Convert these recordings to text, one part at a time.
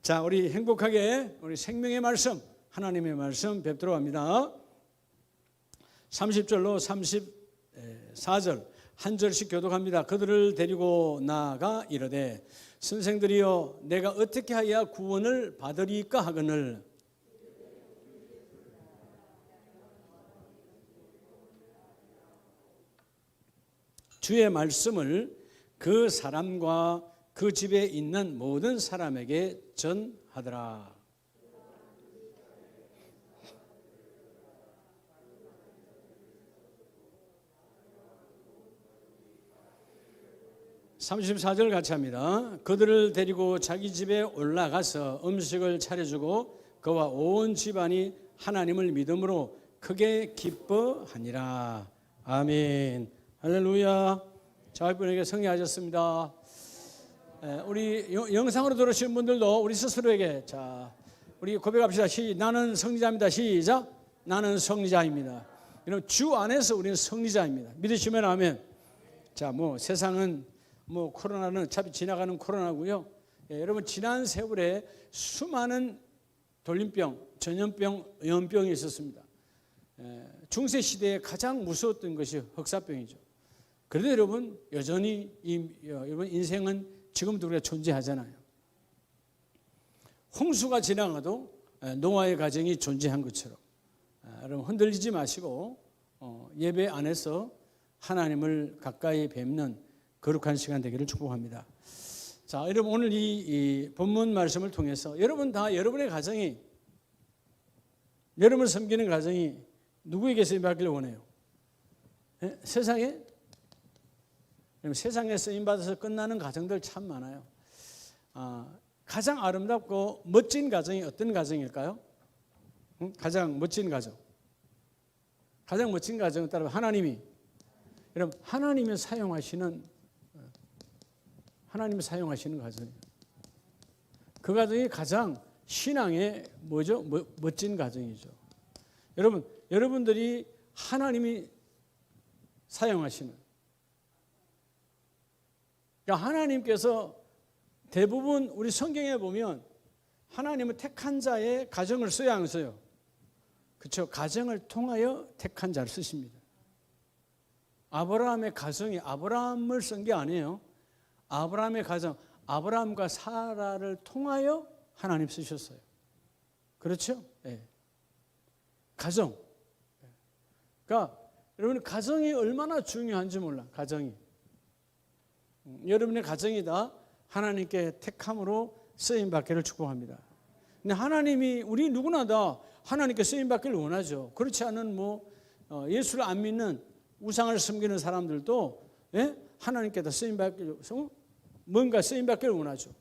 자, 우리 행복하게 우리 생명의 말씀, 하나님의 말씀 뵙도록 합니다. 30절로 34절 한 절씩 교독합니다. 그들을 데리고 나아가 이르되 선생들이여 내가 어떻게 하여야 구원을 받으리까 하거늘 주의 말씀을 그 사람과 그 집에 있는 모든 사람에게 전하더라. (34절) 같이 합니다. 그들을 데리고 자기 집에 올라가서 음식을 차려주고 그와 온 집안이 하나님을 믿음으로 크게 기뻐하니라. 아멘. 할렐루야. 자기분에게 성례하셨습니다. 우리 영상으로 들으신 분들도 우리 스스로에게 자 우리 고백합시다. 나는 성리자입니다. 시작. 나는 성리자입니다. 여러분 주 안에서 우리는 성리자입니다. 믿으시면 아멘. 자, 세상은 코로나는 어차피 지나가는 코로나고요. 여러분 지난 세월에 수많은 돌림병, 전염병, 연병이 있었습니다. 중세 시대에 가장 무서웠던 것이 흑사병이죠. 그런데 여러분 여전히 여러분 인생은 지금도 우리가 존재하잖아요. 홍수가 지나가도 노아의 가정이 존재한 것처럼 여러분 흔들리지 마시고 예배 안에서 하나님을 가까이 뵙는 거룩한 시간 되기를 축복합니다. 자, 여러분 오늘 이 본문 말씀을 통해서 여러분 다 여러분의 가정이 여러분을 섬기는 가정이 누구에게 쓰임받기를 원해요? 세상에? 세상에 쓰임받아서 끝나는 가정들 참 많아요. 가장 아름답고 멋진 가정이 어떤 가정일까요? 가장 멋진 가정. 가장 멋진 가정은 따로 하나님이 여러분 하나님이 사용하시는 가정이에요. 그 가정이 가장 신앙의 멋진 가정이죠. 여러분들이 하나님이 사용하시는 그러니까 하나님께서 대부분 우리 성경에 보면 하나님은 택한 자의 가정을 써야 안 써요. 그렇죠? 가정을 통하여 택한 자를 쓰십니다. 아브라함의 가정이 아브라함을 쓴 게 아니에요. 아브라함의 가정, 아브라함과 사라를 통하여 하나님 쓰셨어요. 그렇죠? 네. 가정. 그러니까 여러분 가정이 얼마나 중요한지 몰라. 가정이. 여러분의 가정이 다 하나님께 택함으로 쓰임받기를 축복합니다. 근데 하나님이 우리 누구나 다 하나님께 쓰임받기를 원하죠. 그렇지 않은 예수를 안 믿는 우상을 섬기는 사람들도 하나님께 다 쓰임받기를 뭔가 쓰임받기를 원하죠.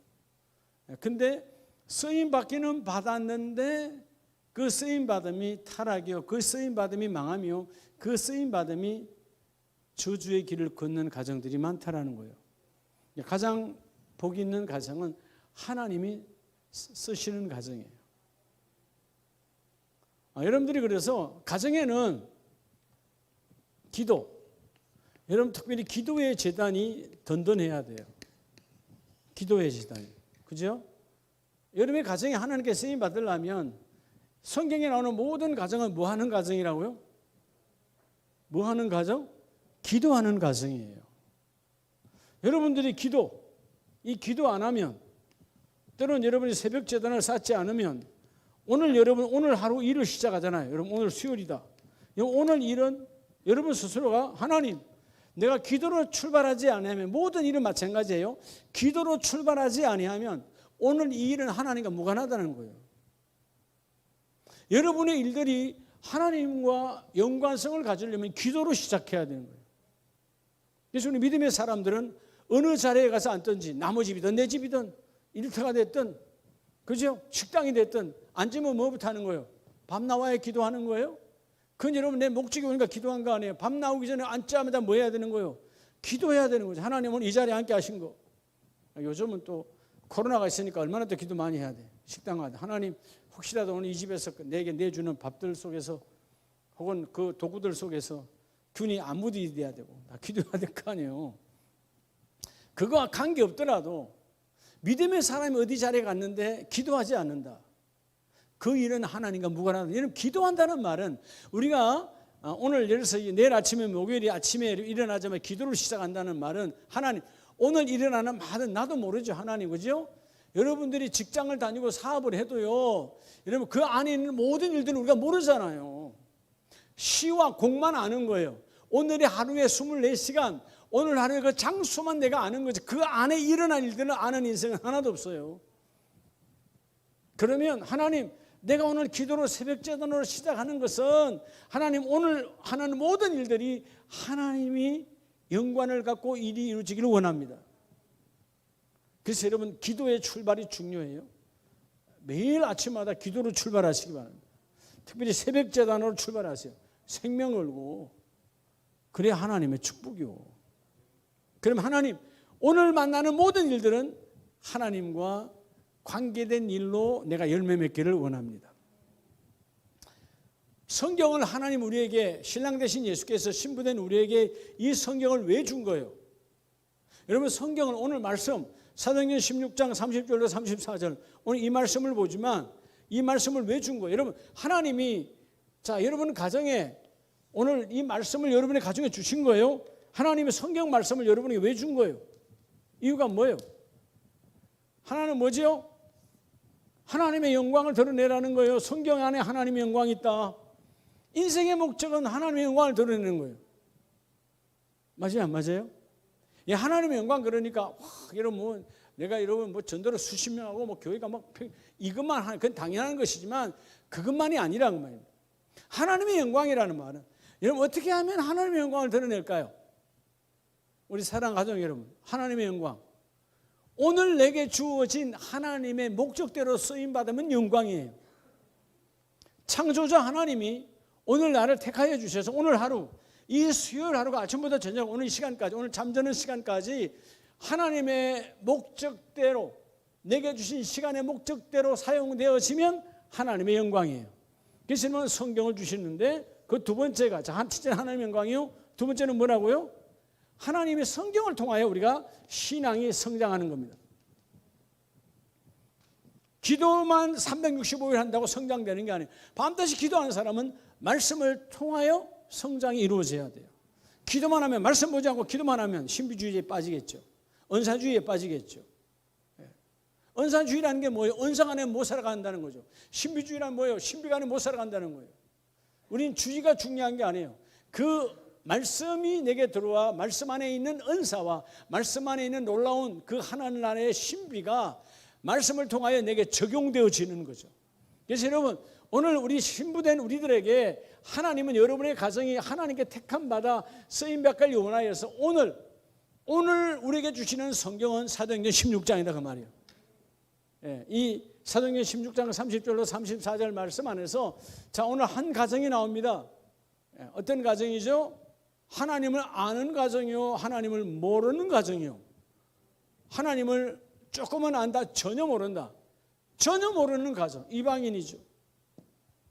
근데 쓰임받기는 받았는데 그 쓰임받음이 타락이요 그 쓰임받음이 망하며 그 쓰임받음이 저주의 길을 걷는 가정들이 많다라는 거예요. 가장 복 있는 가정은 하나님이 쓰시는 가정이에요. 여러분들이 그래서 가정에는 기도, 여러분 특별히 기도의 재단이 든든해야 돼요. 기도의 재단이. 그죠? 여러분의 가정이 하나님께 쓰임 받으려면 성경에 나오는 모든 가정은 뭐 하는 가정이라고요? 뭐 하는 가정? 기도하는 가정이에요. 여러분들이 이 기도 안 하면 때로는 여러분이 새벽 제단을 쌓지 않으면 오늘 하루 일을 시작하잖아요. 여러분 오늘 수요일이다. 오늘 일은 여러분 스스로가 하나님 내가 기도로 출발하지 않으면 모든 일은 마찬가지예요. 기도로 출발하지 아니하면 오늘 이 일은 하나님과 무관하다는 거예요. 여러분의 일들이 하나님과 연관성을 가지려면 기도로 시작해야 되는 거예요. 그래서 우리 믿음의 사람들은 어느 자리에 가서 앉든지 나무 집이든 내 집이든 일터가 됐든 그죠? 식당이 됐든 앉으면 뭐부터 하는 거예요? 밤 나와야 기도하는 거예요? 그건 여러분 내 목적이 오니까 기도한 거 아니에요. 밤 나오기 전에 앉자마자 뭐 해야 되는 거예요? 기도해야 되는 거죠. 하나님은 이 자리에 앉게 하신 거. 요즘은 또 코로나가 있으니까 얼마나 또 기도 많이 해야 돼. 식당 가다 하나님 혹시라도 오늘 이 집에서 내게 내주는 밥들 속에서 혹은 그 도구들 속에서 균이 안 묻어야 되고 다 기도해야 될 거 아니에요. 그거와 관계없더라도 믿음의 사람이 어디 자리에 갔는데 기도하지 않는다. 그 일은 하나님과 무관하다. 여러분, 기도한다는 말은 우리가 오늘 예를 들어서 내일 아침에 목요일 아침에 일어나자마자 기도를 시작한다는 말은 하나님, 오늘 일어나는 말은 나도 모르죠. 하나님, 그죠? 여러분들이 직장을 다니고 사업을 해도요, 여러분 그 안에 있는 모든 일들은 우리가 모르잖아요. 시와 공만 아는 거예요. 오늘의 하루에 24시간, 오늘 하루의 그 장소만 내가 아는 거지. 그 안에 일어난 일들은 아는 인생은 하나도 없어요. 그러면 하나님, 내가 오늘 기도로 새벽 제단으로 시작하는 것은 하나님, 오늘 하는 모든 일들이 하나님이 영광을 갖고 일이 이루어지기를 원합니다. 그래서 여러분, 기도의 출발이 중요해요. 매일 아침마다 기도로 출발하시기 바랍니다. 특별히 새벽 제단으로 출발하세요. 생명 걸고. 그래야 하나님의 축복이요. 그럼 하나님, 오늘 만나는 모든 일들은 하나님과 관계된 일로 내가 열매 맺기를 원합니다. 성경을 하나님 우리에게, 신랑 되신 예수께서 신부된 우리에게 이 성경을 왜 준 거예요? 여러분, 성경은 오늘 말씀 사도행전 16장 30절로 34절, 오늘 이 말씀을 보지만 이 말씀을 왜 준 거예요? 여러분, 하나님이, 자, 여러분 가정에 오늘 이 말씀을 여러분의 가정에 주신 거예요. 하나님의 성경 말씀을 여러분에게 왜 준 거예요? 이유가 뭐예요? 하나는 뭐지요? 하나님의 영광을 드러내라는 거예요. 성경 안에 하나님의 영광이 있다. 인생의 목적은 하나님의 영광을 드러내는 거예요. 맞아요, 안 맞아요? 예, 하나님의 영광, 그러니까 여러분 뭐 내가 여러분 뭐 전도를 수십 명하고 뭐 교회가 막 이것만 하는, 그건 당연한 것이지만 그것만이 아니라는 말이에요. 하나님의 영광이라는 말은, 여러분 어떻게 하면 하나님의 영광을 드러낼까요? 우리 사랑 가정 여러분, 하나님의 영광, 오늘 내게 주어진 하나님의 목적대로 쓰임 받으면 영광이에요. 창조자 하나님이 오늘 나를 택하여 주셔서 오늘 하루, 이 수요일 하루가 아침부터 저녁 오늘 이 시간까지, 오늘 잠드는 시간까지 하나님의 목적대로, 내게 주신 시간의 목적대로 사용되어지면 하나님의 영광이에요. 그래서 성경을 주시는데 그 두 번째가, 자, 첫째는 하나님의 영광이요, 두 번째는 뭐라고요? 하나님의 성경을 통하여 우리가 신앙이 성장하는 겁니다. 기도만 365일 한다고 성장되는 게 아니에요. 밤낮이 기도하는 사람은 말씀을 통하여 성장이 이루어져야 돼요. 기도만 하면, 말씀 보지 않고 기도만 하면 신비주의에 빠지겠죠. 은사주의에 빠지겠죠. 은사주의라는 게 뭐예요? 은사 안에 못 살아간다는 거죠. 신비주의란 뭐예요? 신비가 안에 못 살아간다는 거예요. 우린 주의가 중요한 게 아니에요. 그 말씀이 내게 들어와 말씀 안에 있는 은사와 말씀 안에 있는 놀라운 그 하나님 나라의 신비가 말씀을 통하여 내게 적용되어지는 거죠. 그래서 여러분, 오늘 우리 신부된 우리들에게 하나님은 여러분의 가정이 하나님께 택함 받아 쓰임 받기를 원하여서 오늘 우리에게 주시는 성경은 사도행전 16장이다 그 말이에요. 이 사도행전 16장 30절로 34절 말씀 안에서, 자, 오늘 한 가정이 나옵니다. 어떤 가정이죠? 하나님을 아는 가정이요, 하나님을 모르는 가정이요. 하나님을 조금은 안다, 전혀 모른다. 전혀 모르는 가정, 이방인이죠.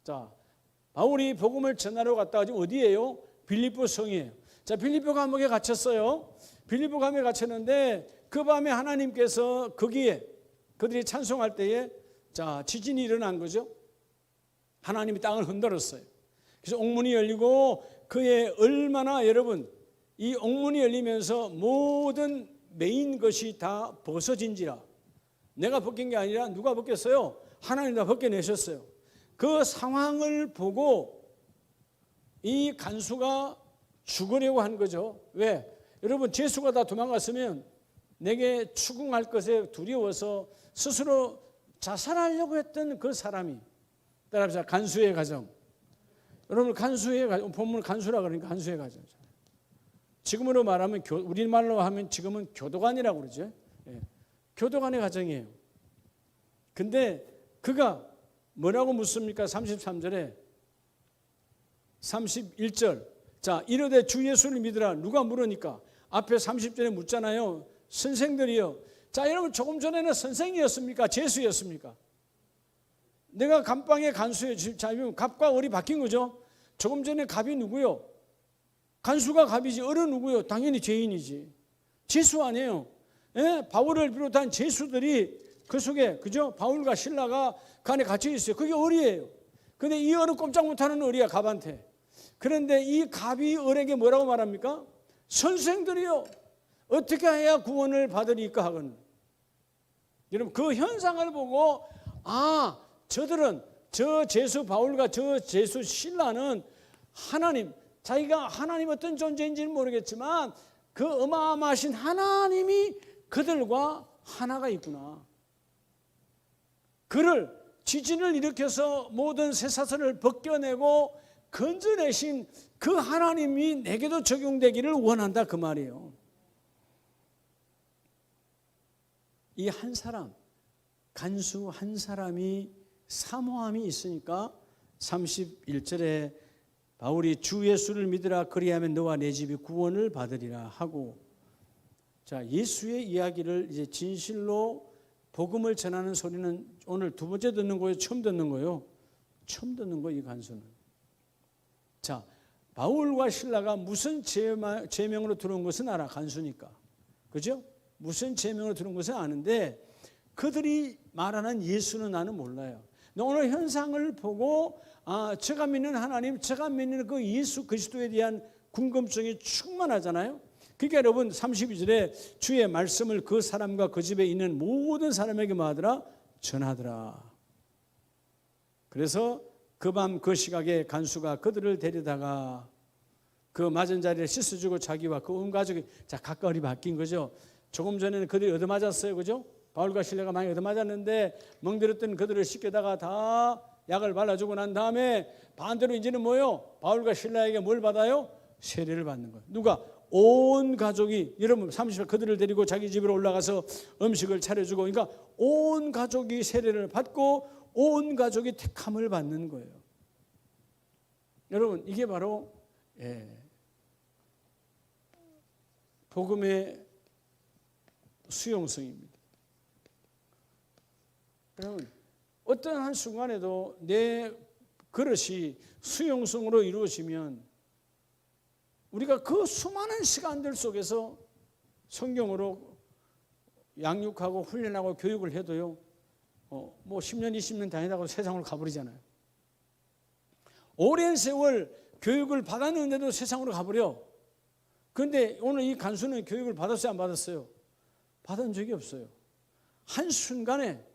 자, 바울이 복음을 전하러 갔다가 지금 어디예요? 빌립보 성이에요. 자, 빌립보 감옥에 갇혔어요. 빌립보 감옥에 갇혔는데 그 밤에 하나님께서 거기에 그들이 찬송할 때에, 자, 지진이 일어난 거죠. 하나님이 땅을 흔들었어요. 그래서 옥문이 열리고 그의 얼마나, 여러분, 이 옥문이 열리면서 모든 메인 것이 다 벗어진지라. 내가 벗긴 게 아니라 누가 벗겼어요? 하나님 다 벗겨내셨어요. 그 상황을 보고 이 간수가 죽으려고 한 거죠. 왜? 여러분, 죄수가 다 도망갔으면 내게 추궁할 것에 두려워서 스스로 자살하려고 했던 그 사람이, 따라합시다, 간수의 가정. 여러분, 간수의 가정, 본문 간수라 그러니까 간수의 가정. 지금으로 말하면, 우리말로 하면 지금은 교도관이라고 그러죠. 교도관의 가정이에요. 근데 그가 뭐라고 묻습니까? 33절에 31절. 자, 이르되 주 예수를 믿으라. 누가 물으니까 앞에 30절에 묻잖아요. 선생들이요. 자, 여러분, 조금 전에는 선생이었습니까? 제수였습니까? 내가 감방의 간수예요. 자, 갑과 을이 바뀐 거죠. 조금 전에 갑이 누구요? 간수가 갑이지. 을은 누구요? 당연히 죄인이지. 제수 아니에요. 예? 바울을 비롯한 죄수들이 그 속에, 그죠? 바울과 신라가 그 안에 갇혀 있어요. 그게 을이에요. 근데 이 을은 꼼짝 못하는 을이야, 갑한테. 그런데 이 갑이 을에게 뭐라고 말합니까? 선생들이요, 어떻게 해야 구원을 받으리까 하거든. 여러분, 그 현상을 보고 저들은, 저 죄수 바울과 저 죄수 신라는 하나님, 자기가 하나님 어떤 존재인지는 모르겠지만 그 어마어마하신 하나님이 그들과 하나가 있구나. 그를 지진을 일으켜서 모든 쇠사슬을 벗겨내고 건져내신 그 하나님이 내게도 적용되기를 원한다, 그 말이에요. 이 한 사람, 간수 한 사람이 사모함이 있으니까 31절에 바울이 주 예수를 믿으라, 그리하면 너와 내 집이 구원을 받으리라 하고, 자, 예수의 이야기를 이제 진실로 복음을 전하는 소리는 오늘 두 번째 듣는 거예요, 처음 듣는 거예요? 처음 듣는 거예요, 이 간수는. 자, 바울과 신라가 무슨 제명으로 들어온 것은 알아, 간수니까. 그죠? 무슨 제명으로 들어온 것은 아는데 그들이 말하는 예수는 나는 몰라요. 오늘 현상을 보고 제가 믿는 하나님, 제가 믿는 그 예수 그리스도에 대한 궁금증이 충만하잖아요. 그러니까 여러분 32절에 주의 말씀을 그 사람과 그 집에 있는 모든 사람에게 뭐하더라? 전하더라. 그래서 그 밤 그 시각에 간수가 그들을 데려다가 그 맞은 자리를 씻어주고 자기와 그 온 가족이, 자, 각각이 바뀐 거죠. 조금 전에는 그들이 얻어맞았어요, 그죠? 바울과 신라가 많이 얻어맞았는데 멍들었던 그들을 씻겨다가 다 약을 발라주고 난 다음에 반대로 이제는 뭐요? 바울과 신라에게 뭘 받아요? 세례를 받는 거예요. 누가? 온 가족이. 여러분 30절 그들을 데리고 자기 집으로 올라가서 음식을 차려주고, 그러니까 온 가족이 세례를 받고 온 가족이 택함을 받는 거예요. 여러분, 이게 바로 복음의 수용성입니다. 여러분, 어떤 한 순간에도 내 그릇이 수용성으로 이루어지면 우리가 그 수많은 시간들 속에서 성경으로 양육하고 훈련하고 교육을 해도요, 뭐 10년 20년 다니다가 세상으로 가버리잖아요. 오랜 세월 교육을 받았는데도 세상으로 가버려. 그런데 오늘 이 간수는 교육을 받았어요, 안 받았어요? 받은 적이 없어요. 한순간에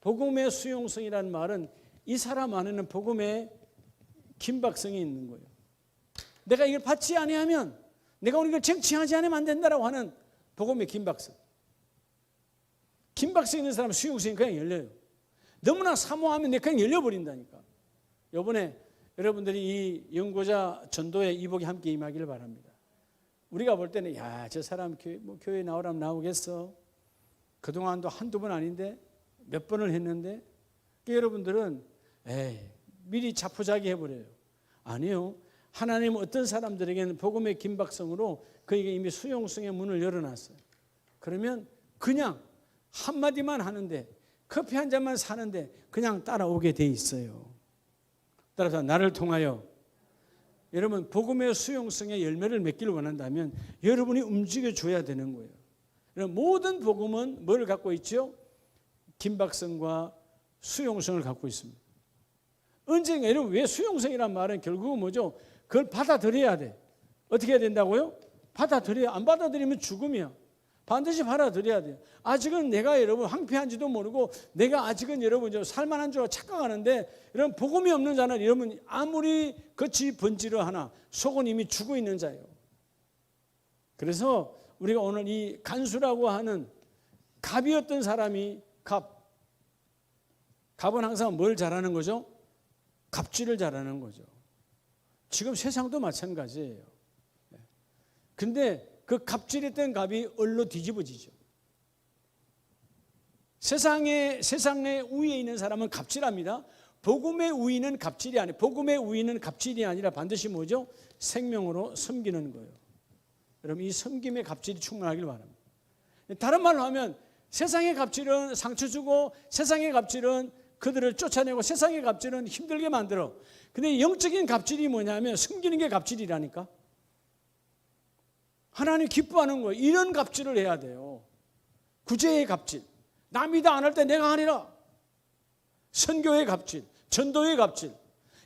복음의 수용성이라는 말은 이 사람 안에는 복음의 긴박성이 있는 거예요. 내가 이걸 받지 아니하면, 내가 오늘 이걸 쟁취하지 않으면 안 된다라고 하는 복음의 긴박성. 긴박성 있는 사람은 수용성이 그냥 열려요. 너무나 사모하면 내가 그냥 열려버린다니까. 이번에 여러분들이 이 연고자 전도에 이복이 함께 임하기를 바랍니다. 우리가 볼 때는 야, 저 사람 교회 나오라면 나오겠어. 그동안도 한두 번 아닌데 몇 번을 했는데, 여러분들은 미리 자포자기 해버려요. 아니요. 하나님은 어떤 사람들에게는 복음의 긴박성으로 그에게 이미 수용성의 문을 열어놨어요. 그러면 그냥 한마디만 하는데, 커피 한 잔만 사는데 그냥 따라오게 돼 있어요. 따라서 나를 통하여, 여러분 복음의 수용성의 열매를 맺기를 원한다면 여러분이 움직여줘야 되는 거예요. 여러분, 모든 복음은 뭘 갖고 있죠? 긴박성과 수용성을 갖고 있습니다. 언젠가, 여러분 왜 수용성이란 말은 결국은 뭐죠? 그걸 받아들여야 돼. 어떻게 해야 된다고요? 받아들여야. 안 받아들이면 죽음이야. 반드시 받아들여야 돼요. 아직은 내가 여러분 황폐한지도 모르고 내가 아직은 여러분 살만한 줄 착각하는데, 여러분 복음이 없는 자는 여러분 아무리 겉이 번지르 하나 속은 이미 죽어 있는 자예요. 그래서 우리가 오늘 이 간수라고 하는 갑이었던 사람이 갑은 항상 뭘 잘하는 거죠? 갑질을 잘하는 거죠. 지금 세상도 마찬가지예요. 근데 그 갑질했던 갑이 을로 뒤집어지죠. 세상의 우위에 있는 사람은 갑질합니다. 복음의 우위는 갑질이 아니에요. 복음의 우위는 갑질이 아니라 반드시 뭐죠? 생명으로 섬기는 거예요. 여러분, 이 섬김의 갑질이 충만하길 바랍니다. 다른 말로 하면 세상의 갑질은 상처 주고, 세상의 갑질은 그들을 쫓아내고, 세상의 갑질은 힘들게 만들어. 근데 영적인 갑질이 뭐냐면 섬기는 게 갑질이라니까. 하나님 기뻐하는 거예요. 이런 갑질을 해야 돼요. 구제의 갑질, 남이 다 안 할 때 내가 하리라. 선교의 갑질, 전도의 갑질.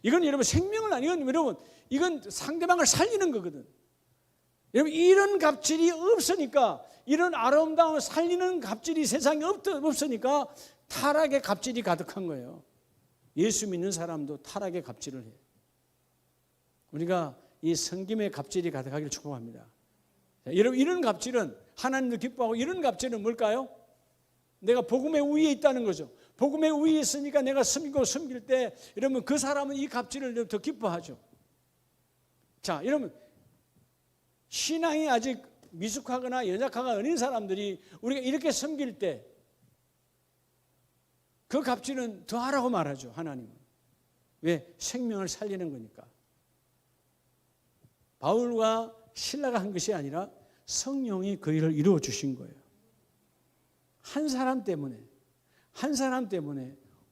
이건 여러분 생명을 이건 여러분 이건 상대방을 살리는 거거든. 여러분 이런 갑질이 없으니까, 이런 아름다운 살리는 갑질이 세상에 없으니까 타락의 갑질이 가득한 거예요. 예수 믿는 사람도 타락의 갑질을 해요. 우리가 이 섬김의 갑질이 가득하기를 축복합니다. 여러분 이런 갑질은 하나님도 기뻐하고, 이런 갑질은 뭘까요? 내가 복음의 우위에 있다는 거죠. 복음의 우위에 있으니까 내가 섬길 때 여러분 그 사람은 이 갑질을 더 기뻐하죠. 자, 여러분 신앙이 아직 미숙하거나 연약하거나 어린 사람들이 우리가 이렇게 섬길 때 그 갑질은 더 하라고 말하죠. 하나님은. 왜? 생명을 살리는 거니까. 바울과 실라가 한 것이 아니라 성령이 그 일을 이루어 주신 거예요. 한 사람 때문에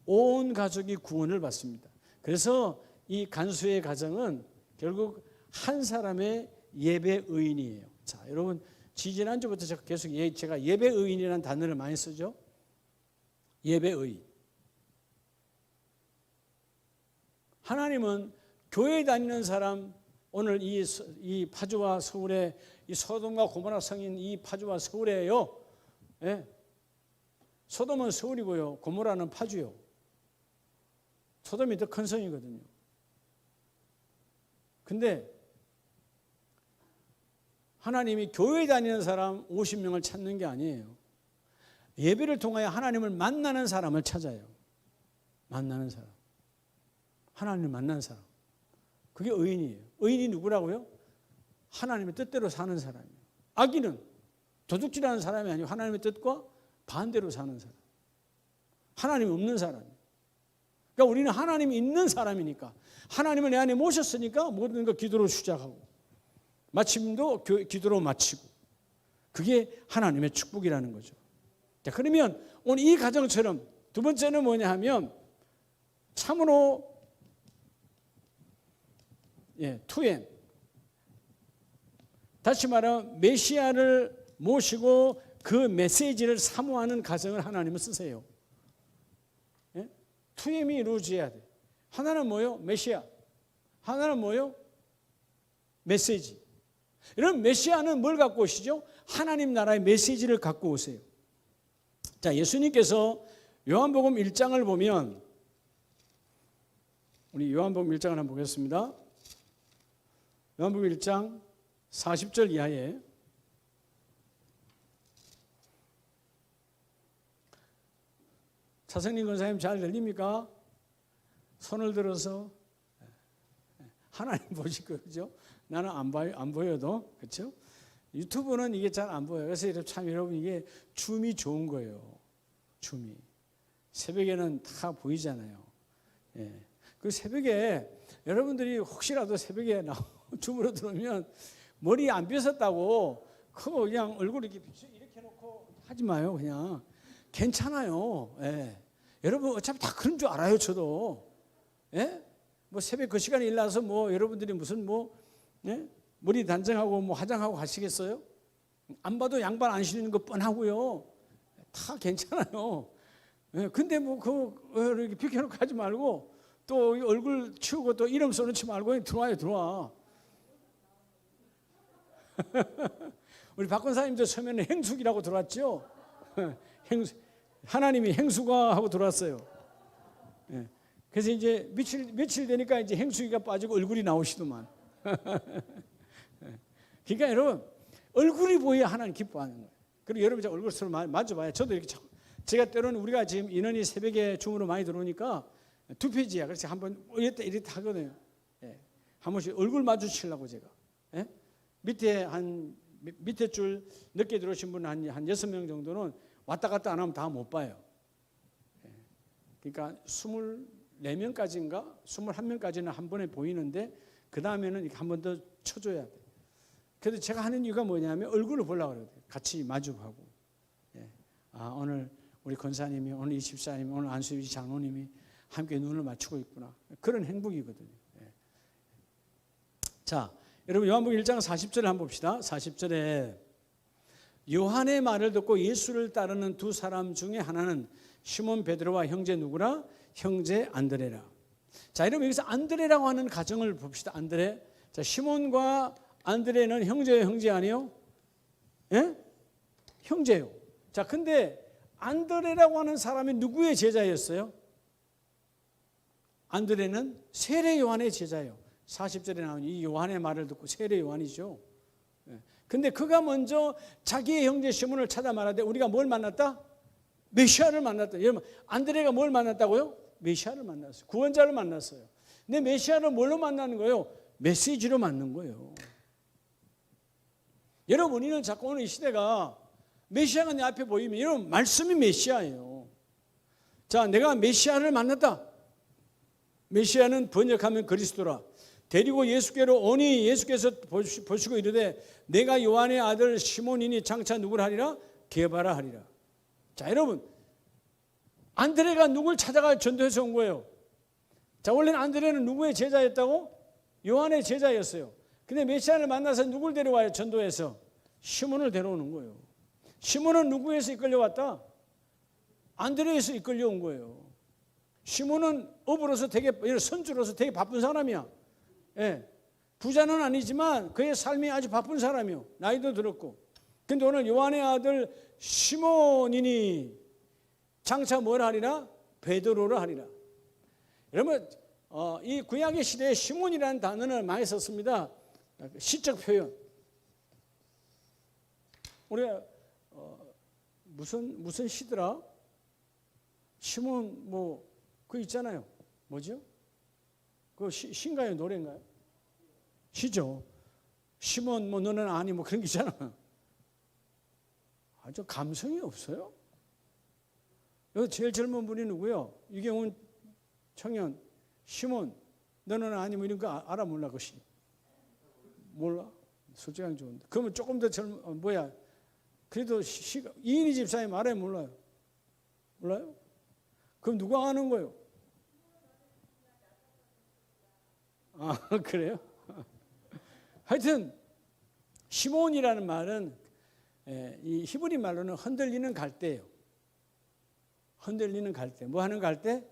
온 가족이 구원을 받습니다. 그래서 이 간수의 가정은 결국 한 사람의 예배 의인이에요. 자, 여러분 지지난주부터 제가 예배 의인이라는 단어를 많이 쓰죠. 예배 의인. 하나님은 교회 다니는 사람, 오늘 이 파주와 서울에 이 소돔과 고모라 성인 이 파주와 서울에요. 예. 소돔은 서울이고요, 고모라는 파주요. 소돔이 더 큰 성이거든요. 근데 하나님이 교회 다니는 사람 50명을 찾는 게 아니에요. 예배를 통하여 하나님을 만나는 사람을 찾아요. 만나는 사람. 하나님을 만나는 사람. 그게 의인이에요. 의인이 누구라고요? 하나님의 뜻대로 사는 사람이에요. 악인은 도둑질하는 사람이 아니고 하나님의 뜻과 반대로 사는 사람. 하나님이 없는 사람이에요. 그러니까 우리는 하나님이 있는 사람이니까, 하나님을 내 안에 모셨으니까 모든 걸 기도로 시작하고 마침도 기도로 마치고, 그게 하나님의 축복이라는 거죠. 자, 그러면 오늘 이 가정처럼 두 번째는 뭐냐 하면 참으로 투엠. 다시 말하면 메시아를 모시고 그 메시지를 사모하는 가정을 하나님은 쓰세요. 투엠이 이루어져야 돼. 하나는 뭐요? 메시아. 하나는 뭐요? 메시지. 이런 메시아는 뭘 갖고 오시죠? 하나님 나라의 메시지를 갖고 오세요. 자, 예수님께서 요한복음 1장을 보면, 우리 요한복음 1장을 한번 보겠습니다. 요한복음 1장 40절 이하에 차성림 권사님 잘 들립니까? 손을 들어서. 하나님 보실 거죠? 그죠? 나는 안 보여도, 그렇죠? 유튜브는 이게 잘 안 보여요. 그래서 참 여러분 이게 줌이 좋은 거예요. 줌이 새벽에는 다 보이잖아요. 예. 그 새벽에 여러분들이 혹시라도 새벽에 줌으로 들어오면 머리 안 빗었다고 그거 그냥 얼굴 이렇게 놓고 하지 마요. 그냥 괜찮아요. 예. 여러분 어차피 다 그런 줄 알아요. 저도. 예? 뭐 새벽 그 시간에 일어나서 뭐 여러분들이 무슨 예? 머리 단정하고 뭐 화장하고 가시겠어요? 안 봐도 양반 안 신는 거 뻔하고요. 다 괜찮아요. 예. 근데 뭐 이렇게 비켜놓고 하지 말고 또 얼굴 치우고 또 이름 써놓지 말고 들어와. 우리 박 권사님도 처음에는 행숙이라고 들어왔죠. 하나님이 행수가 하고 들어왔어요. 예. 그래서 이제 며칠 되니까 이제 행숙이가 빠지고 얼굴이 나오시더만. 그러니까 여러분 얼굴이 보여야 하나님 기뻐하는 거예요. 그리고 여러분 얼굴 서로 맞춰봐요. 저도 이렇게 제가 때로는 우리가 지금 인원이 새벽에 줌으로 많이 들어오니까 2페이지야. 그래서 한번 이렇게 하거든요. 예. 한 번씩 얼굴 마주치려고 제가. 예? 밑에 줄 늦게 들어오신 분 한 6명 정도는 왔다 갔다 안 하면 다 못 봐요. 예. 그러니까 24명까지인가 21명까지는 한 번에 보이는데 그 다음에는 한 번 더 쳐줘야 돼. 그래서 제가 하는 이유가 뭐냐면 얼굴을 보려고 그래요. 같이 마주하고. 예. 아, 오늘 우리 권사님이, 오늘 이 집사님이, 오늘 안수비 장로님이 함께 눈을 맞추고 있구나. 그런 행복이거든요. 예. 자, 여러분 요한복음 1장 40절을 한번 봅시다. 40절에 요한의 말을 듣고 예수를 따르는 두 사람 중에 하나는 시몬 베드로와 형제 누구라? 형제 안드레라. 자, 여러분 여기서 안드레라고 하는 가정을 봅시다. 안드레. 자, 시몬과 안드레는 형제예요, 형제 아니에요? 예? 형제요. 자, 근데 안드레라고 하는 사람이 누구의 제자였어요? 안드레는 세례 요한의 제자예요. 40절에 나오는 이 요한의 말을 듣고 세례 요한이죠. 근데 그가 먼저 자기의 형제 시몬을 찾아 말하되 우리가 뭘 만났다? 메시아를 만났다. 여러분 안드레가 뭘 만났다고요? 메시아를 만났어요. 구원자를 만났어요. 근데 메시아를 뭘로 만나는 거예요? 메시지로 만난 거예요. 여러분 우리는 자꾸 오늘 이 시대가 메시아가 내 앞에 보이면 여러분 말씀이 메시아예요. 자, 내가 메시아를 만났다. 메시아는 번역하면 그리스도라. 데리고 예수께로 오니 예수께서 보시고 이르되 내가 요한의 아들 시몬이니 장차 누구를 하리라? 게바라 하리라. 자, 여러분 안드레가 누굴 찾아가 전도해서 온 거예요? 자, 원래는 안드레는 누구의 제자였다고? 요한의 제자였어요. 근데 메시아를 만나서 누굴 데려와요? 전도해서 시몬을 데려오는 거예요. 시몬은 누구에서 이끌려왔다? 안드레에서 이끌려온 거예요. 시몬은 업으로서 되게 선주로서 되게 바쁜 사람이야. 예, 부자는 아니지만 그의 삶이 아주 바쁜 사람이요. 나이도 들었고. 근데 오늘 요한의 아들 시몬이니 장차 뭘 하리라? 베드로를 하리라. 여러분 이 구약의 시대에 시몬이라는 단어를 많이 썼습니다. 시적 표현. 우리가 무슨 시더라? 시몬 뭐 그 있잖아요. 뭐죠? 그 시인가요? 노래인가요? 시죠. 시몬 뭐 너는 아니 뭐 그런 게 있잖아. 아주 감성이 없어요. 여기 제일 젊은 분이 누구요? 유경훈 청년. 시몬 너는 아니 뭐 이런 거 알아 몰라 그 시? 몰라? 솔직하게 좋은데. 그러면 조금 더 뭐야? 그래도 이인희 집사님 알아요? 몰라요? 몰라요? 그럼 누가 아는 거예요? 아, 그래요? 하여튼 시몬이라는 말은 이 히브리 말로는 흔들리는 갈대예요. 흔들리는 갈대. 뭐 하는 갈대?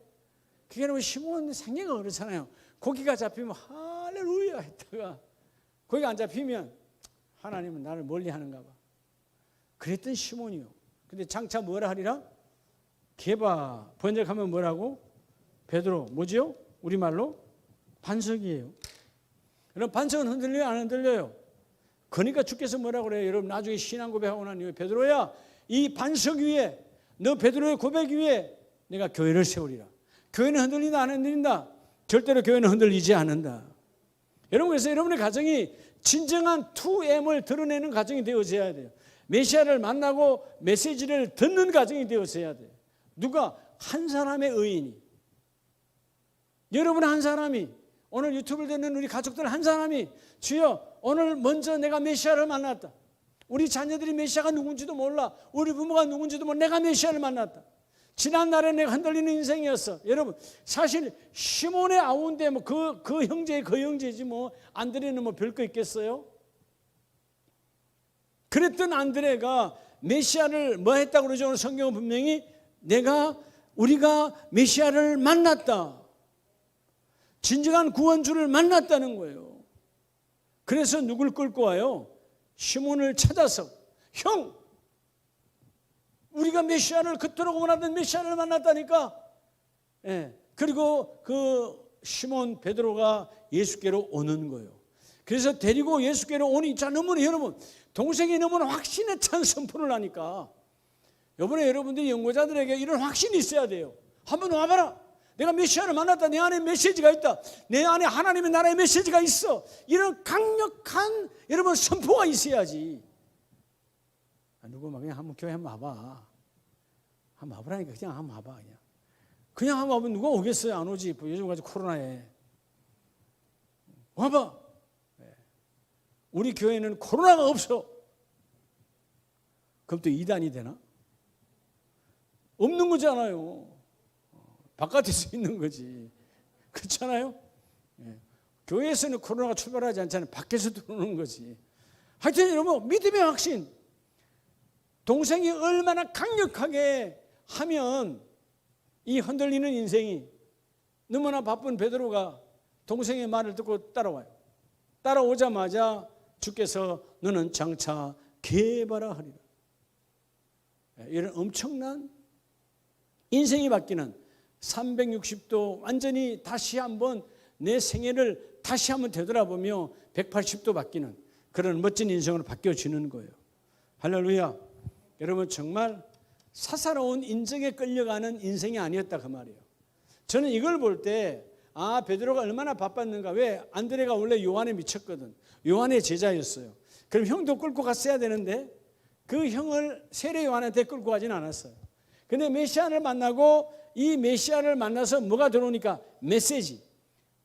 그게 여러분 시몬 생애가 그렇잖아요. 고기가 잡히면 할렐루야 했다가 고기가 안 잡히면 하나님은 나를 멀리 하는가 봐. 그랬던 시몬이요. 근데 장차 뭐라 하리라? 게바. 번역하면 뭐라고? 베드로. 뭐죠? 우리말로? 반석이에요. 여러분 반석은 흔들려요? 안 흔들려요? 그러니까 주께서 뭐라고 그래요? 여러분 나중에 신앙 고백하고 난 이후에 베드로야 이 반석 위에 너 베드로의 고백 위에 내가 교회를 세우리라. 교회는 흔들린다 안 흔들린다? 절대로 교회는 흔들리지 않는다. 여러분 그래서 여러분의 가정이 진정한 2M을 드러내는 가정이 되어져야 돼요. 메시아를 만나고 메시지를 듣는 가정이 되어져야 돼요. 누가? 한 사람의 의인이. 여러분 한 사람이 오늘 유튜브를 듣는 우리 가족들 한 사람이 주여 오늘 먼저 내가 메시아를 만났다. 우리 자녀들이 메시아가 누군지도 몰라. 우리 부모가 누군지도 몰라. 내가 메시아를 만났다. 지난날에 내가 흔들리는 인생이었어. 여러분 사실 시몬의 아우인데 뭐 그 형제의 그 형제지 뭐 안드레는 뭐 별거 있겠어요? 그랬던 안드레가 메시아를 뭐 했다고 그러죠? 오늘 성경은 분명히 우리가 메시아를 만났다. 진정한 구원주를 만났다는 거예요. 그래서 누굴 끌고 와요? 시몬을 찾아서 형 우리가 메시아를 그토록 원하던 메시아를 만났다니까. 예. 그리고 그 시몬 베드로가 예수께로 오는 거예요. 그래서 데리고 예수께로 오니 자 너무나 여러분 동생이 너무나 확신에 찬 선포를 하니까 이번에 여러분들이 연구자들에게 이런 확신이 있어야 돼요. 한번 와봐라. 내가 메시아를 만났다. 내 안에 메시지가 있다. 내 안에 하나님의 나라의 메시지가 있어. 이런 강력한 여러분 선포가 있어야지. 누구 막 그냥 한번 교회 한번 와봐. 한번 와보라니까 그냥 한번 와봐. 그냥 한번 와보면 누가 오겠어요? 안 오지. 요즘 같이 코로나에. 와봐. 우리 교회는 코로나가 없어. 그럼 또 이단이 되나? 없는 거잖아요. 바깥에서 있는 거지. 그렇잖아요? 교회에서는 코로나가 출발하지 않잖아요. 밖에서 들어오는 거지. 하여튼 여러분 믿음의 확신. 동생이 얼마나 강력하게 하면 이 흔들리는 인생이, 너무나 바쁜 베드로가 동생의 말을 듣고 따라와요. 따라오자마자 주께서 너는 장차 개바라 하리라. 이런 엄청난 인생이 바뀌는 360도 완전히 다시 한번 내 생애를 다시 한번 되돌아보며 180도 바뀌는 그런 멋진 인생으로 바뀌어지는 거예요. 할렐루야. 여러분 정말 사사로운 인정에 끌려가는 인생이 아니었다 그 말이에요. 저는 이걸 볼 때 베드로가 얼마나 바빴는가. 왜? 안드레가 원래 요한에 미쳤거든. 요한의 제자였어요. 그럼 형도 끌고 갔어야 되는데 그 형을 세례 요한한테 끌고 가진 않았어요. 근데 메시아를 만나고 이 메시아를 만나서 뭐가 들어오니까 메시지,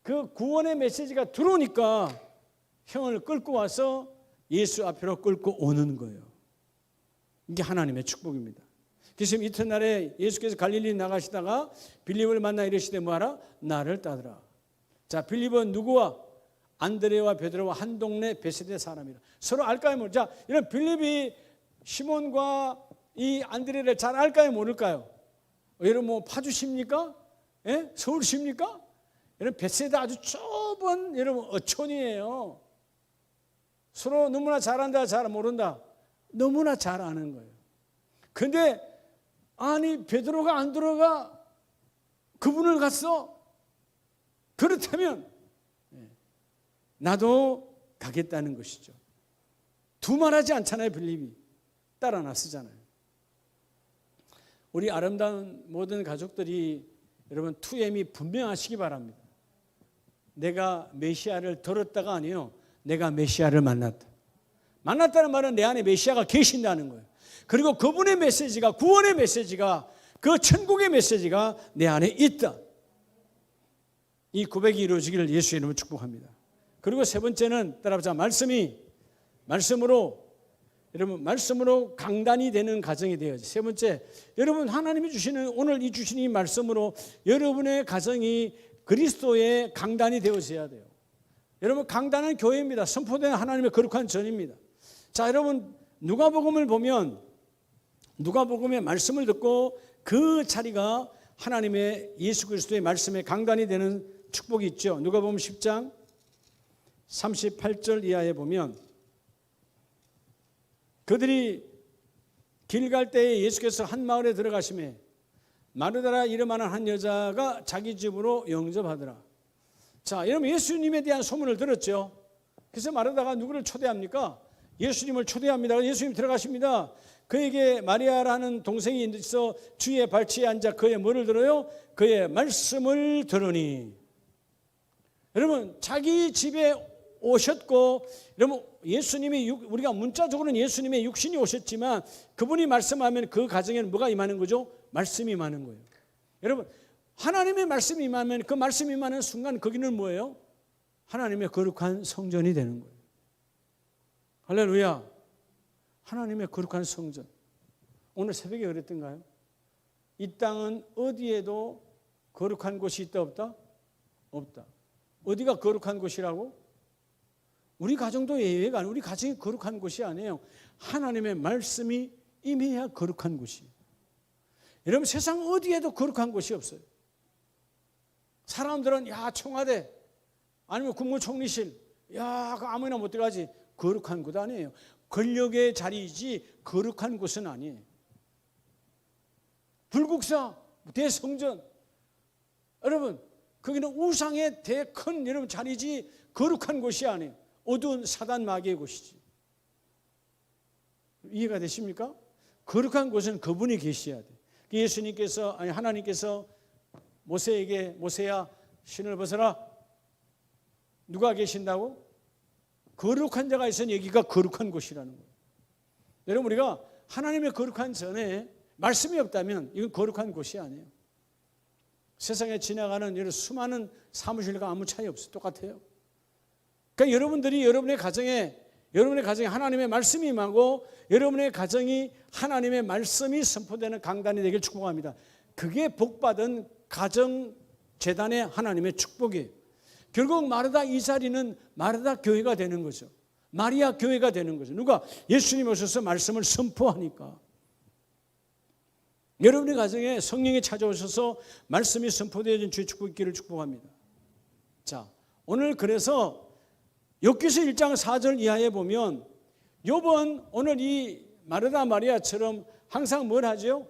그 구원의 메시지가 들어오니까 형을 끌고 와서 예수 앞으로 끌고 오는 거예요. 이게 하나님의 축복입니다. 그래서 이튿날에 예수께서 갈릴리 나가시다가 빌립을 만나 이르시되 뭐하라? 나를 따르라. 자, 빌립은 누구와? 안드레와 베드로와 한 동네 베세대 사람이라. 서로 알까요? 모르? 자, 이런 빌립이 시몬과 이 안드레를 잘 알까요? 모를까요? 여러분 뭐 파주십니까? 예? 서울십니까? 여러분 베세대 아주 좁은 여러분 어촌이에요. 서로 너무나 잘한다, 잘 모른다. 너무나 잘 아는 거예요. 근데 아니 베드로가 안드레가 그분을 갔어? 그렇다면 나도 가겠다는 것이죠. 두말하지 않잖아요. 빌립이 따라 나서잖아요. 우리 아름다운 모든 가족들이 여러분 투엠이 분명하시기 바랍니다. 내가 메시아를 들었다가 아니요, 내가 메시아를 만났다. 만났다는 말은 내 안에 메시아가 계신다는 거예요. 그리고 그분의 메시지가, 구원의 메시지가, 그 천국의 메시지가 내 안에 있다. 이 고백이 이루어지기를 예수의 이름으로 축복합니다. 그리고 세 번째는 따라보자. 말씀으로 여러분 말씀으로 강단이 되는 가정이 되어야지. 세 번째, 여러분 하나님이 주시는 오늘 이 주신 이 말씀으로 여러분의 가정이 그리스도의 강단이 되어져야 돼요. 여러분 강단은 교회입니다. 선포된 하나님의 거룩한 전입니다. 자, 여러분 누가복음을 보면 누가복음의 말씀을 듣고 그 자리가 하나님의 예수 그리스도의 말씀의 강단이 되는 축복이 있죠. 누가복음 10장 38절 이하에 보면 그들이 길 갈 때에 예수께서 한 마을에 들어가시매 마르다라 이름하는 한 여자가 자기 집으로 영접하더라. 자, 여러분 예수님에 대한 소문을 들었죠. 그래서 마르다가 누구를 초대합니까? 예수님을 초대합니다. 예수님 들어가십니다. 그에게 마리아라는 동생이 있어 주의 발치에 앉아 그의 뭐를 들어요? 그의 말씀을 들으니. 여러분 자기 집에 오셨고, 여러분 예수님이 우리가 문자적으로는 예수님의 육신이 오셨지만 그분이 말씀하면 그 가정에는 뭐가 임하는 거죠? 말씀이 임하는 거예요. 여러분 하나님의 말씀이 임하면 그 말씀이 임하는 순간 거기는 뭐예요? 하나님의 거룩한 성전이 되는 거예요. 할렐루야. 하나님의 거룩한 성전. 오늘 새벽에 그랬던가요? 이 땅은 어디에도 거룩한 곳이 있다 없다? 없다. 어디가 거룩한 곳이라고? 우리 가정도 예외가 아니에요. 우리 가정이 거룩한 곳이 아니에요. 하나님의 말씀이 임해야 거룩한 곳이에요. 여러분 세상 어디에도 거룩한 곳이 없어요. 사람들은 야 청와대 아니면 국무총리실 야 아무나 못 들어가지. 거룩한 곳 아니에요. 권력의 자리이지 거룩한 곳은 아니에요. 불국사 대성전 여러분 거기는 우상의 큰 여러분 자리지 거룩한 곳이 아니에요. 어두운 사단 마귀의 곳이지. 이해가 되십니까? 거룩한 곳은 그분이 계셔야 돼. 예수님께서 아니 하나님께서 모세에게 모세야 신을 벗어라. 누가 계신다고? 거룩한 자가 있으니 여기가 거룩한 곳이라는 거예요. 여러분 우리가 하나님의 거룩한 전에 말씀이 없다면 이건 거룩한 곳이 아니에요. 세상에 지나가는 여러 수많은 사무실과 아무 차이 없어요. 똑같아요. 그러니까 여러분들이 여러분의 가정에 하나님의 말씀이 임하고 여러분의 가정이 하나님의 말씀이 선포되는 강단이 되길 축복합니다. 그게 복받은 가정 재단의 하나님의 축복이에요. 결국 마르다 이 자리는 마르다 교회가 되는 거죠. 마리아 교회가 되는 거죠. 누가? 예수님 오셔서 말씀을 선포하니까. 여러분의 가정에 성령이 찾아오셔서 말씀이 선포되어진 주의 축복 있기를 축복합니다. 자, 오늘 그래서 욥기서 1장 4절 이하에 보면 욥은 오늘 이 마르다 마리아처럼 항상 뭘 하죠?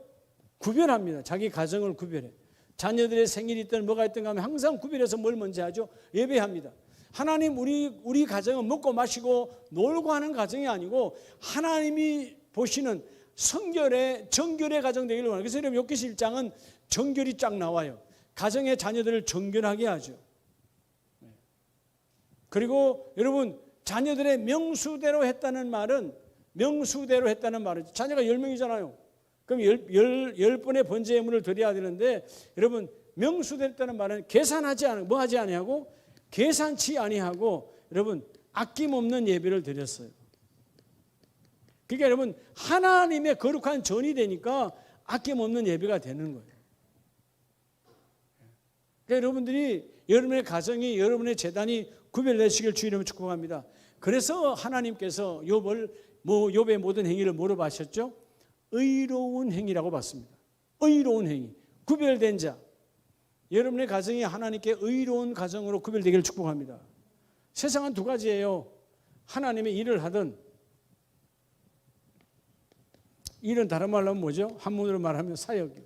구별합니다. 자기 가정을 구별해. 자녀들의 생일이 있든 뭐가 있든 하면 항상 구별해서 뭘 먼저 하죠? 예배합니다. 하나님 우리 가정은 먹고 마시고 놀고 하는 가정이 아니고 하나님이 보시는 성결의 정결의 가정 되기를 원합니다. 그래서 여러분 욥기서 1장은 정결이 쫙 나와요. 가정의 자녀들을 정결하게 하죠. 그리고 여러분 자녀들의 명수대로 했다는 말은 자녀가 10명이잖아요. 그럼 10번의 번제 예물을 드려야 되는데 여러분 명수대로 했다는 말은 계산하지 않고 뭐 하지 아니하고 계산치 아니하고 여러분 아낌없는 예배를 드렸어요. 그러니까 여러분 하나님의 거룩한 전이 되니까 아낌없는 예배가 되는 거예요. 그러니까 여러분들이 여러분의 가정이 여러분의 재단이 구별되시길 주 이름으로 축복합니다. 그래서 하나님께서 욥의 모든 행위를 뭐로 봐셨죠? 의로운 행위라고 봤습니다. 의로운 행위, 구별된 자. 여러분의 가정이 하나님께 의로운 가정으로 구별되기를 축복합니다. 세상은 두 가지예요. 하나님의 일을 하든 일은 다른 말로 하면 뭐죠? 한문으로 말하면 사역이요.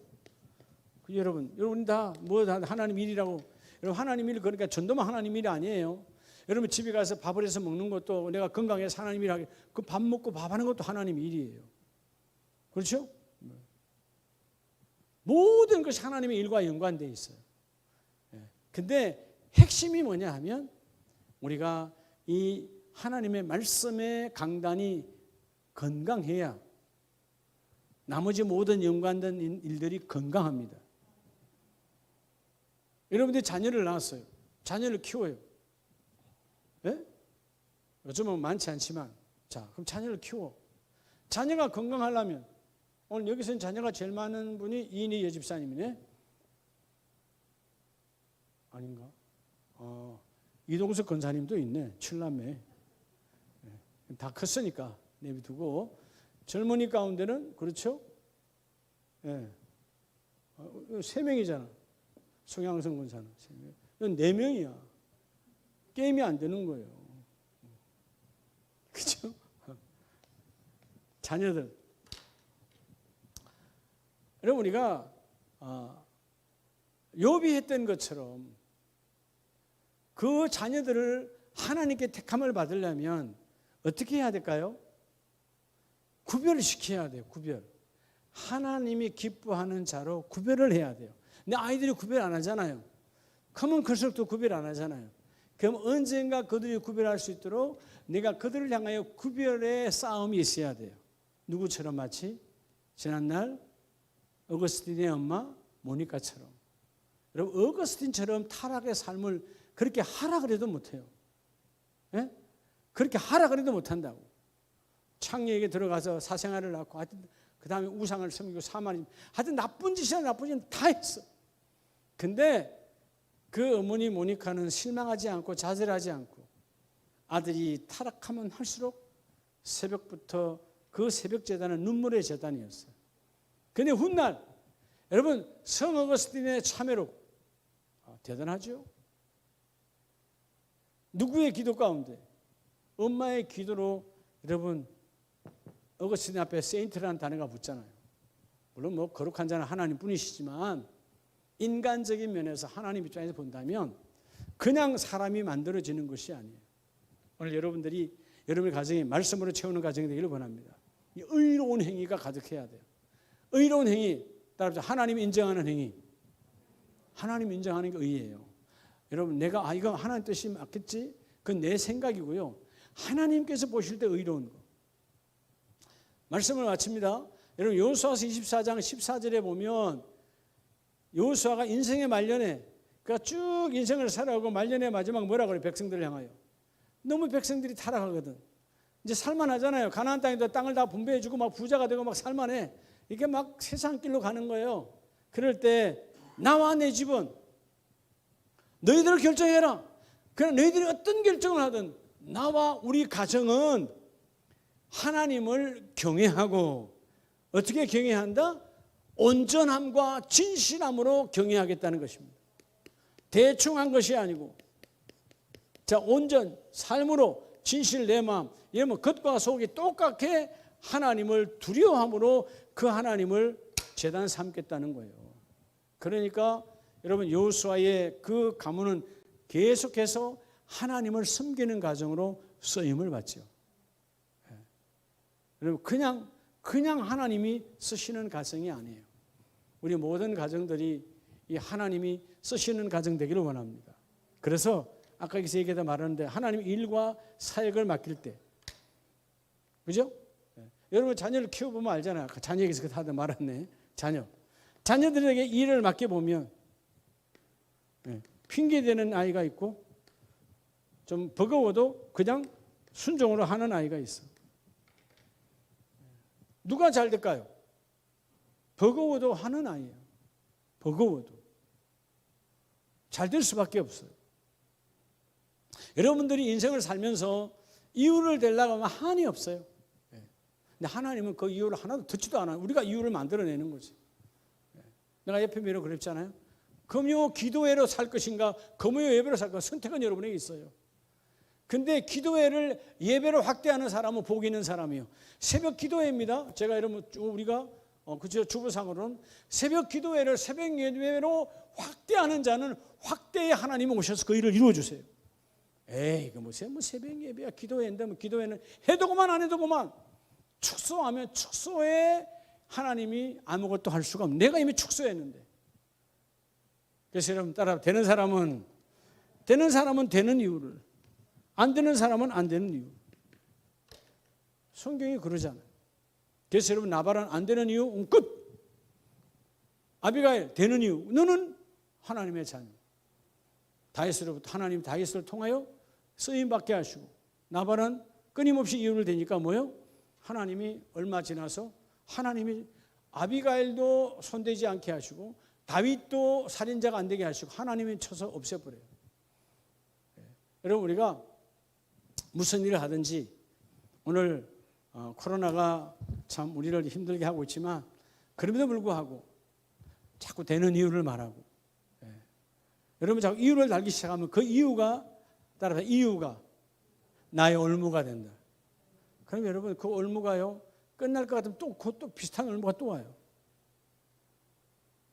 여러분 다 하나님 일이라고. 여러분 하나님 일 그러니까 전도만 하나님 일이 아니에요. 여러분 집에 가서 밥을 해서 먹는 것도 내가 건강해서 하나님 일하게 그 밥 먹고 밥 하는 것도 하나님 일이에요. 그렇죠? 모든 것이 하나님의 일과 연관되어 있어요. 근데 핵심이 뭐냐 하면 우리가 이 하나님의 말씀의 강단이 건강해야 나머지 모든 연관된 일들이 건강합니다. 여러분들이 자녀를 낳았어요. 자녀를 키워요. 예? 요즘은 많지 않지만 자, 그럼 자녀를 키워. 자녀가 건강하려면 오늘 여기서는 자녀가 제일 많은 분이 이인희 여집사님이네. 아닌가? 이동석 권사님도 있네. 7남매. 다 컸으니까 내비두고 젊은이 가운데는 그렇죠? 예. 3명이잖아. 송양성 권사는 3명. 이건 4명이야. 게임이 안 되는 거예요. 그렇죠? 자녀들. 여러분 우리가 욥이 했던 것처럼 그 자녀들을 하나님께 택함을 받으려면 어떻게 해야 될까요? 구별을 시켜야 돼요. 구별. 하나님이 기뻐하는 자로 구별을 해야 돼요. 근데 아이들이 구별 안 하잖아요. 크면 클수록 또 구별 안 하잖아요. 그럼 언젠가 그들이 구별할 수 있도록 내가 그들을 향하여 구별의 싸움이 있어야 돼요. 누구처럼 마치 지난날 어거스틴의 엄마 모니카처럼. 여러분 어거스틴처럼 타락의 삶을 그렇게 하라 그래도 못해요. 예? 그렇게 하라 그래도 못한다고. 창녀에게 들어가서 사생활을 낳고 하여튼 그 다음에 우상을 섬기고 사마리 하여튼 나쁜 짓이야 나쁜 짓 다 했어. 근데 그 어머니 모니카는 실망하지 않고 좌절하지 않고 아들이 타락하면 할수록 새벽부터 그 새벽 제단은 눈물의 제단이었어요. 근데 훗날 여러분 성 어거스틴의 참회로 대단하죠. 누구의 기도 가운데 엄마의 기도로 여러분 어거스틴 앞에 세인트라는 단어가 붙잖아요. 물론 뭐 거룩한 자는 하나님뿐이시지만 인간적인 면에서 하나님 입장에서 본다면 그냥 사람이 만들어지는 것이 아니에요. 오늘 여러분들이 여러분의 가정이 말씀으로 채우는 가정이 되기를 원합니다. 이 의로운 행위가 가득해야 돼요. 의로운 행위, 따라서 하나님이 인정하는 행위. 하나님 인정하는 게 의예요. 여러분 내가 이거 하나님 뜻이 맞겠지? 그건 내 생각이고요. 하나님께서 보실 때 의로운 거. 말씀을 마칩니다. 여러분 여호수아서 24장 14절에 보면 여호수아가 인생의 말년에 그러니까 쭉 인생을 살아오고 말년의 마지막 뭐라 그래요? 백성들을 향하여. 너무 백성들이 타락하거든. 이제 살만하잖아요. 가나안 땅에도 땅을 다 분배해주고 막 부자가 되고 막 살만해. 이게 막 세상 길로 가는 거예요. 그럴 때 나와 내 집은 너희들을 결정해라. 그냥 너희들이 어떤 결정을 하든 나와 우리 가정은 하나님을 경외하고 어떻게 경외한다? 온전함과 진실함으로 경외하겠다는 것입니다. 대충 한 것이 아니고, 자, 온전, 삶으로, 진실, 내 마음, 이러면 겉과 속이 똑같게 하나님을 두려워함으로 그 하나님을 제단 삼겠다는 거예요. 그러니까 여러분, 여호수아의 그 가문은 계속해서 하나님을 섬기는 가정으로 쓰임을 받죠. 여러분, 그냥 하나님이 쓰시는 가정이 아니에요. 우리 모든 가정들이 이 하나님이 쓰시는 가정 되기를 원합니다. 그래서 아까 여기서 얘기하다 말하는데, 하나님 일과 사역을 맡길 때, 그죠? 여러분 자녀를 키워보면 알잖아요. 자녀 얘기해서 하다 말았네. 자녀들에게 일을 맡겨보면 핑계대는 아이가 있고, 좀 버거워도 그냥 순종으로 하는 아이가 있어. 누가 잘 될까요? 버거워도 하는 아이예요. 버거워도 잘 될 수밖에 없어요. 여러분들이 인생을 살면서 이유를 대려고 하면 한이 없어요. 근데 하나님은 그 이유를 하나도 듣지도 않아요. 우리가 이유를 만들어내는 거지. 내가 옆에 미러 그랬잖아요. 금요 기도회로 살 것인가, 금요 예배로 살 것인가, 선택은 여러분에게 있어요. 근데 기도회를 예배로 확대하는 사람은 복 있는 사람이에요. 새벽 기도회입니다. 제가 여러분 우리가 그저 주부상으로는 새벽 기도회를 새벽 예배로 확대하는 자는 확대의 하나님이 오셔서 그 일을 이루어 주세요. 에이, 이거 뭐 새벽 예배야, 기도회인데 뭐 기도회는 해도 그만 안 해도 그만. 축소하면 축소에 하나님이 아무것도 할 수가 없는. 내가 이미 축소했는데. 그래서 여러분 따라 되는 사람은 되는 이유를, 안 되는 사람은 안 되는 이유. 성경이 그러잖아요. 그래서 여러분 나발은 안 되는 이유 끝. 아비가일 되는 이유, 너는 하나님의 자녀. 다윗으로부터 하나님 다윗을 통하여 쓰임 받게 하시고, 나발은 끊임없이 이유를 대니까 뭐요? 하나님이 얼마 지나서 하나님이 아비가일도 손대지 않게 하시고 다윗도 살인자가 안 되게 하시고 하나님이 쳐서 없애버려요. 여러분 우리가 무슨 일을 하든지 오늘 코로나가 참 우리를 힘들게 하고 있지만 그럼에도 불구하고 자꾸 되는 이유를 말하고, 여러분 자꾸 이유를 달기 시작하면 그 이유가 따라서 이유가 나의 올무가 된다. 그럼 여러분 그 올무가요 끝날 것 같으면 또 비슷한 올무가 또 와요.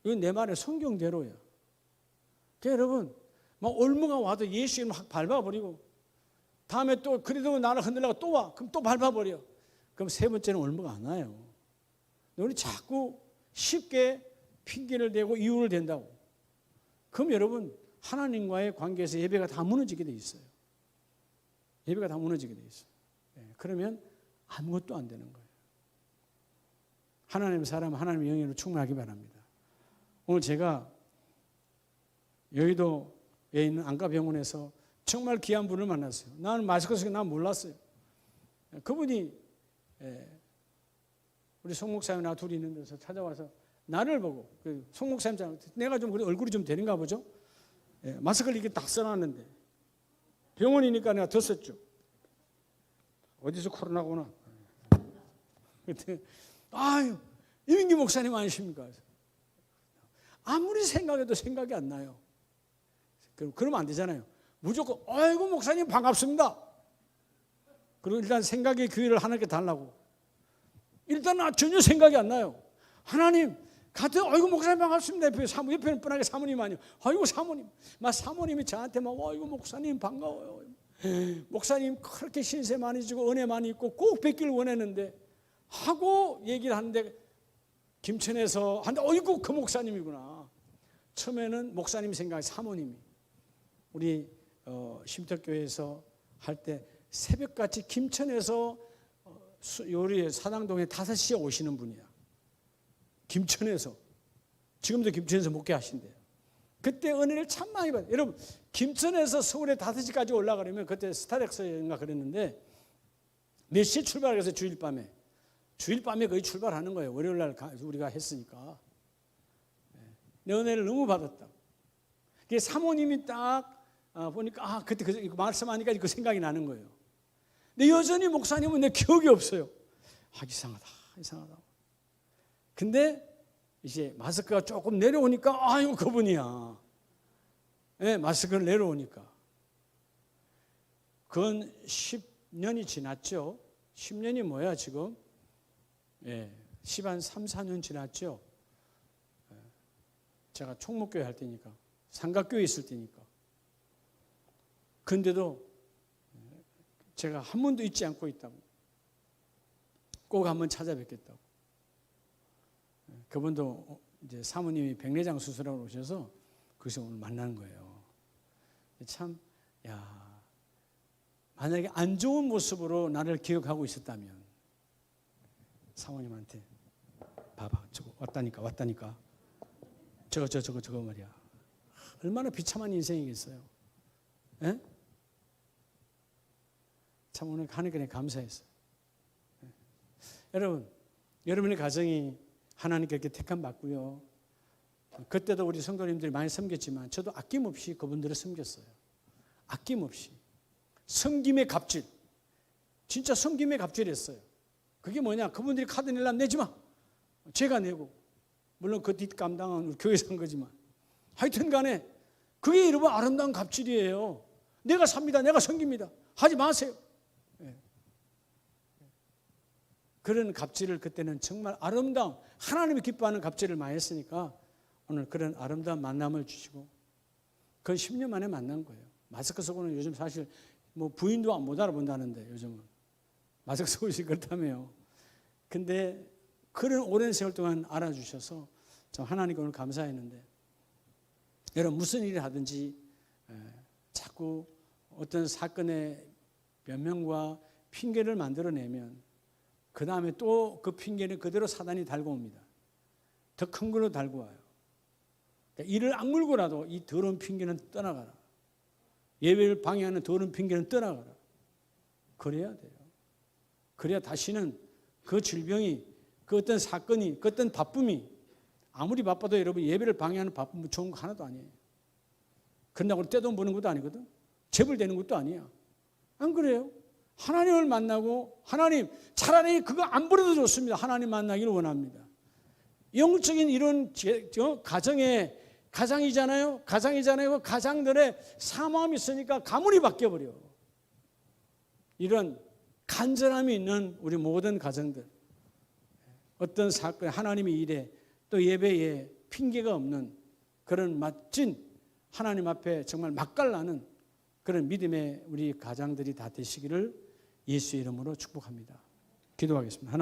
이건 내 말의 성경대로예요. 그러니까 여러분 막 올무가 와도 예수 이름 확 밟아버리고, 다음에 또 그래도 나를 흔들려고 또 와. 그럼 또 밟아버려. 그럼 세 번째는 올무가 안 와요. 우리 자꾸 쉽게 핑계를 대고 이유를 댄다고. 그럼 여러분 하나님과의 관계에서 예배가 다 무너지게 돼 있어요. 예배가 다 무너지게 돼 있어요. 그러면 아무것도 안 되는 거예요. 하나님의 사람, 하나님의 영으로 충만하기 바랍니다. 오늘 제가 여의도에 있는 안과병원에서 정말 귀한 분을 만났어요. 나는 마스크 쓰고 난 몰랐어요. 그분이 우리 송 목사님이나 둘이 있는 데서 찾아와서 나를 보고, 송 목사님 내가 좀 얼굴이 좀 되는가 보죠. 마스크를 이렇게 딱 써놨는데 병원이니까 내가 더 썼죠. 어디서 코로나가 오나. 그때 아유 이민기 목사님 아니십니까? 아무리 생각해도 생각이 안 나요. 그러면 안 되잖아요. 무조건 아이고 목사님 반갑습니다. 그리고 일단 생각의 기회를 하나님께 달라고. 일단 전혀 생각이 안 나요. 하나님 같은 아이고 목사님 반갑습니다. 옆에는 뻔하게 사모님 아니요. 아이고 사모님. 막 사모님이 저한테 막 아이고 목사님 반가워요. 목사님 그렇게 신세 많이 주고 은혜 많이 있고 꼭 뵙기를 원했는데 하고 얘기를 하는데 김천에서 한데 어이구 그 목사님이구나. 처음에는 목사님 생각이 사모님이 우리 쉼터교회에서 할 때 새벽같이 김천에서 요리 사당동에 5시에 오시는 분이야. 김천에서 지금도 김천에서 목회하신대요. 그때 은혜를 참 많이 받아요. 여러분 김천에서 서울에 5시까지 올라가려면 그때 스타렉스인가 그랬는데 몇 시에 출발해서 주일 밤에 거의 출발하는 거예요. 월요일 날 우리가 했으니까. 내 은혜를 너무 받았다. 그게 사모님이 딱 보니까 그때 그 말씀하니까 그 생각이 나는 거예요. 근데 여전히 목사님은 내 기억이 없어요. 이상하다. 근데 이제 마스크가 조금 내려오니까 아이고 그분이야. 예, 마스크를 내려오니까. 그건 10년이 지났죠. 10년이 뭐야 지금? 예, 10한 3, 4년 지났죠. 제가 총목교회 할 때니까, 삼각교회 있을 때니까. 근데도 제가 한 번도 잊지 않고 있다고. 꼭 한번 찾아뵙겠다고. 그분도 이제 사모님이 백내장 수술하러 오셔서 거기서 오늘 만나는 거예요. 참, 야, 만약에 안 좋은 모습으로 나를 기억하고 있었다면 사모님한테 봐봐, 저거 왔다니까. 저거 말이야. 얼마나 비참한 인생이겠어요. 예? 참 오늘 하나님께 감사했어요. 예. 여러분, 여러분의 가정이 하나님께 이렇게 택함 받고요. 그때도 우리 성도님들이 많이 섬겼지만 저도 아낌없이 그분들을 섬겼어요. 아낌없이. 섬김의 갑질. 진짜 섬김의 갑질했어요. 그게 뭐냐? 그분들이 카드 내려면 내지 마. 제가 내고. 물론 그 뒷감당은 우리 교회에서 한 거지만. 하여튼 간에 그게 여러분 아름다운 갑질이에요. 내가 삽니다. 내가 섬깁니다. 하지 마세요. 네. 그런 갑질을 그때는 정말 아름다운 하나님이 기뻐하는 갑질을 많이 했으니까 오늘 그런 아름다운 만남을 주시고 그건 10년 만에 만난 거예요. 마스크 쓰고는 요즘 사실 뭐 부인도 못 알아본다는데 요즘은 마스크 쓰고 있으니 그렇다며요. 근데 그런 오랜 세월 동안 알아주셔서 참 하나님께 오늘 감사했는데 여러분 무슨 일을 하든지 자꾸 어떤 사건의 변명과 핑계를 만들어내면 그 다음에 또 그 핑계는 그대로 사단이 달고 옵니다. 더 큰 걸로 달고 와요. 그러니까 이를 악물고라도 이 더러운 핑계는 떠나가라. 예배를 방해하는 더러운 핑계는 떠나가라. 그래야 돼요. 그래야 다시는 그 질병이 그 어떤 사건이 그 어떤 바쁨이 아무리 바빠도 여러분 예배를 방해하는 바쁨은 좋은 거 하나도 아니에요. 그런다고 떼돈 버는 것도 아니거든. 재벌되는 것도 아니야. 안 그래요? 하나님을 만나고 하나님 차라리 그거 안 버려도 좋습니다. 하나님 만나기를 원합니다. 영적인 이런 가장이잖아요. 가장들의 사모함이 있으니까 가문이 바뀌어버려. 이런 간절함이 있는 우리 모든 가정들. 어떤 사건, 하나님의 일에 또 예배에 핑계가 없는 그런 멋진 하나님 앞에 정말 맛깔나는 그런 믿음의 우리 가장들이 다 되시기를 예수의 이름으로 축복합니다. 기도하겠습니다.